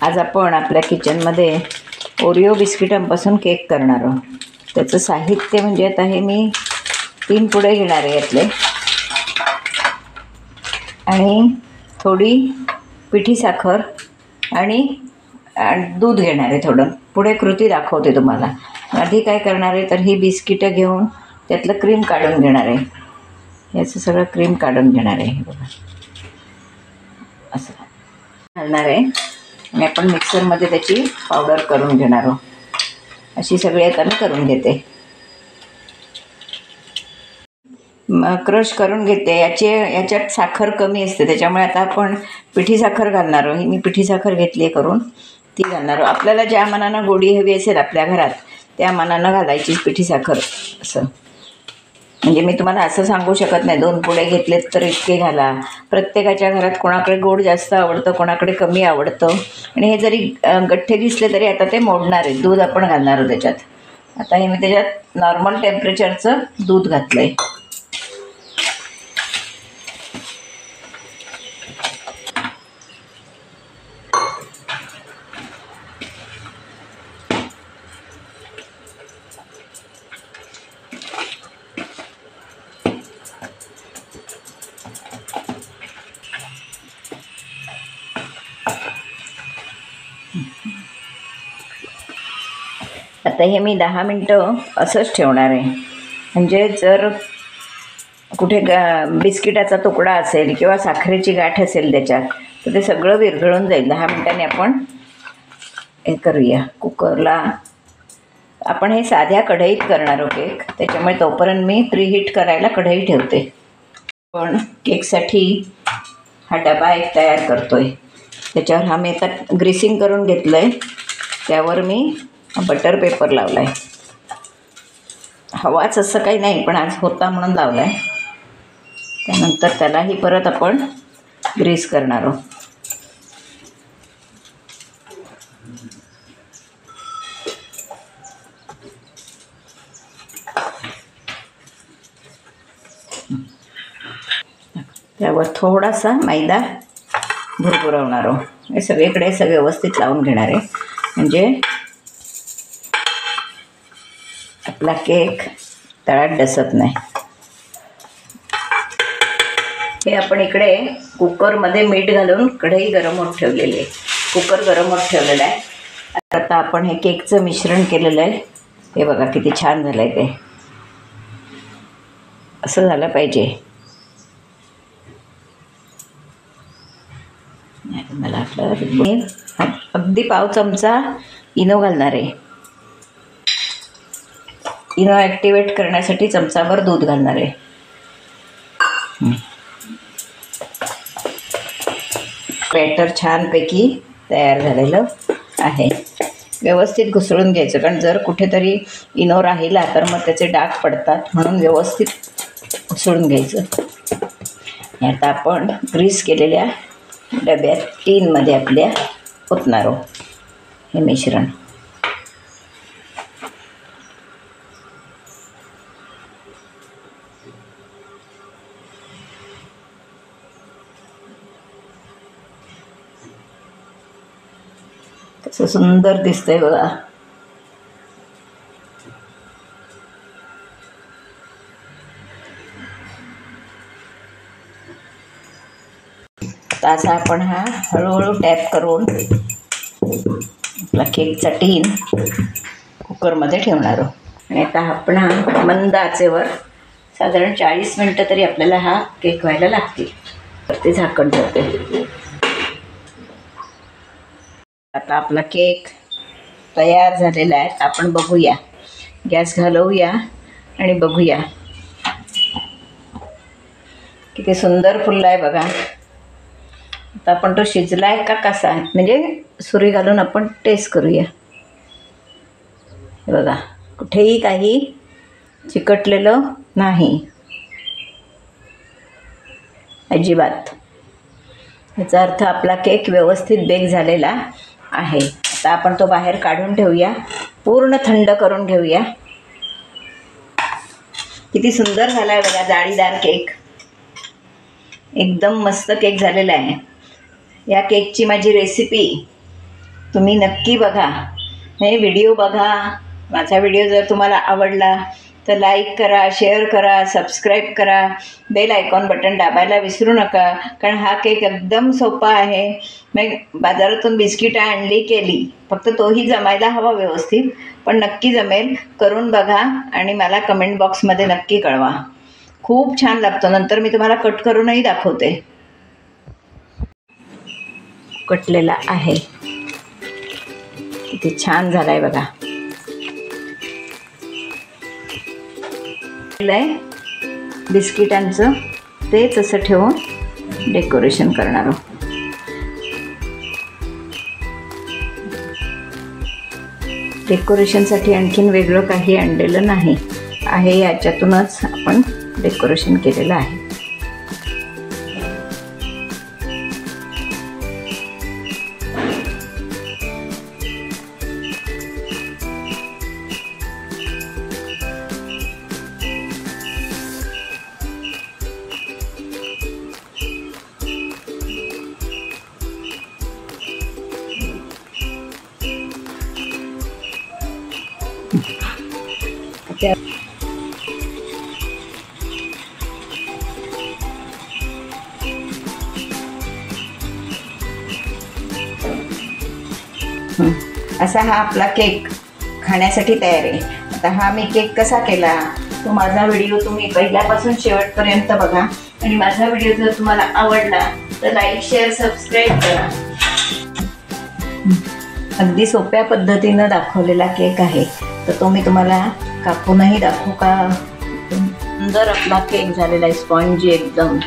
आज आपण आपल्या किचनमध्ये ओरिओ बिस्किटांपासून केक करणार आहोत. त्याचं साहित्य म्हणजे आता हे मी 3 पुडे घेणार आहे यातले, आणि थोडी पिठी साखर आणि दूध घेणार आहे थोडं. पुढे कृती दाखवते तुम्हाला. आधी काय करणार आहे तर ही बिस्किटं घेऊन त्यातलं क्रीम काढून घेणार आहे. याचं सगळं क्रीम काढून घेणार आहे. हे बघा असं घालणार आहे आणि आपण मिक्सरमध्ये त्याची पावडर करून घेणार आहोत. अशी सगळी आता मी करून घेते. क्रश करून घेते. याच्यात साखर कमी असते, त्याच्यामुळे आता आपण पिठी साखर घालणार आहोत. ही मी पिठी साखर घेतली आहे करून, ती घालणार आहोत. आपल्याला ज्या मानानं गोडी हवी असेल आपल्या घरात त्या मानानं घालायची पिठी साखर. असं म्हणजे मी तुम्हाला असं सांगू शकत नाही 2 पुडे घेतलेत तर इतके घाला. प्रत्येकाच्या घरात कोणाकडे गोड जास्त आवडतं, कोणाकडे कमी आवडतं. आणि हे जरी गठ्ठे दिसले तरी आता ते मोडणार आहे. दूध आपण घालणार आहोत त्याच्यात. आता हे मी त्याच्यात नॉर्मल टेम्परेचरचं दूध घातलं आहे. आता हे मी 10 मिनटं असंच ठेवणार आहे. म्हणजे जर कुठे बिस्किटाचा तुकडा असेल किंवा साखरेची गाठ असेल त्याच्यात तर ते सगळं विरघळून जाईल. 10 मिनटांनी आपण हे करूया. कुकरला आपण हे साध्या कढईत करणार आहोत केक, त्याच्यामुळे तोपर्यंत मी प्रीहीट करायला कढई ठेवते. पण केकसाठी हा डबा एक तयार करतो आहे. त्याच्यावर हा मी आता ग्रीसिंग करून घेतलं आहे. त्यावर मी बटर पेपर लावला आहे. हवाच असं काही नाही, पण आज होता म्हणून लावला आहे. त्यानंतर त्यालाही परत आपण ग्रीस करणार आहोत. त्यावर थोडासा मैदा भुरभुरवणार आहोत. हे सगळीकडे व्यवस्थित लावून घेणार आहे म्हणजे आपला केक तळात डसत नाही. हे आपण इकडे कुकरमध्ये मीठ घालून कढई गरम होत ठेवलेली आहे. कुकर गरम होत ठेवलेला आहे. आता आपण हे केकचं मिश्रण केलेलं आहे. हे बघा किती छान झालं आहे. ते असं झालं पाहिजे. मला आपलं अगदी पाव चमचा इनो घालणार आहे. इनो ॲक्टिवेट करण्यासाठी चमचाभर दूध घालणार आहे. बॅटर छानपैकी तयार झालेलं आहे. व्यवस्थित घुसळून घ्यायचं, कारण जर कुठेतरी इनो राहिला तर मग त्याचे डाग पडतात, म्हणून व्यवस्थित घुसळून घ्यायचं. आता आपण ग्रीस केलेल्या डब्यात टीनमध्ये आपल्या ओतणार आहोत हे मिश्रण. कसं सुंदर दिसतंय बघा. आता असा आपण हा हळूहळू टॅप करून आपला केकचा टीन कुकरमध्ये ठेवणार आहोत. आणि आता आपण हा मंद आचेवर साधारण 40 मिनटं तरी आपल्याला हा केक व्हायला लागतील. तर ते झाकण ठेवते. आता आपला केक तयार झालेला आहे. आपण बघूया, गॅस घालवूया आणि बघूया किती सुंदर फुलला आहे बघा. आता आपण तो शिजला आहे का कसा आहे म्हणजे सुरी घालून आपण टेस्ट करूया. हे बघा कुठेही काही चिकटलेलं नाही अजिबात. याचा अर्थ आपला केक व्यवस्थित बेक झालेला आहे. आता आपण तो बाहेर काढून ठेवूया. पूर्ण थंड करून घेऊया. किती सुंदर झाला आहे बघा जाळीदार केक. एकदम मस्त केक झालेला आहे. या केकची माझी रेसिपी तुम्ही नक्की बघा, हे व्हिडिओ बघा. माझा व्हिडिओ जर तुम्हाला आवडला तर लाईक करा, शेअर करा, सबस्क्राईब करा, बेल आयकॉन बटन दाबायला विसरू नका. कारण हा केक एकदम सोपा आहे. मी बाजारातून बिस्किटं आणली केली, फक्त तोही जमायला हवा व्यवस्थित, पण नक्की जमेल. करून बघा आणि मला कमेंट बॉक्समध्ये नक्की कळवा. खूप छान लागतो. नंतर मी तुम्हाला कट करूनही दाखवते. कटलेला आहे, किती छान झाला आहे बघा. बिस्किटांचं तेच असं ठेवून डेकोरेशन करणार आहोत. डेकोरेशनसाठी आणखीन वेगळं काही आणलेलं नाही आहे, याच्यातूनच आपण डेकोरेशन केलेलं आहे. असा हा आपला केक खाण्यासाठी तयार आहे. आता हा मी केक कसा केला तो माझा व्हिडिओ तुम्ही पहिल्यापासून शेवटपर्यंत बघा. आणि माझा व्हिडिओ जर तुम्हाला आवडला तर लाईक, शेअर, सबस्क्राईब करा. अगदी सोप्या पद्धतीनं दाखवलेला केक आहे, तर तो मी तुम्हाला कापूनही दाखवू का. सुंदर आपला केक झालेला आहे, स्पॉन्जी एकदम.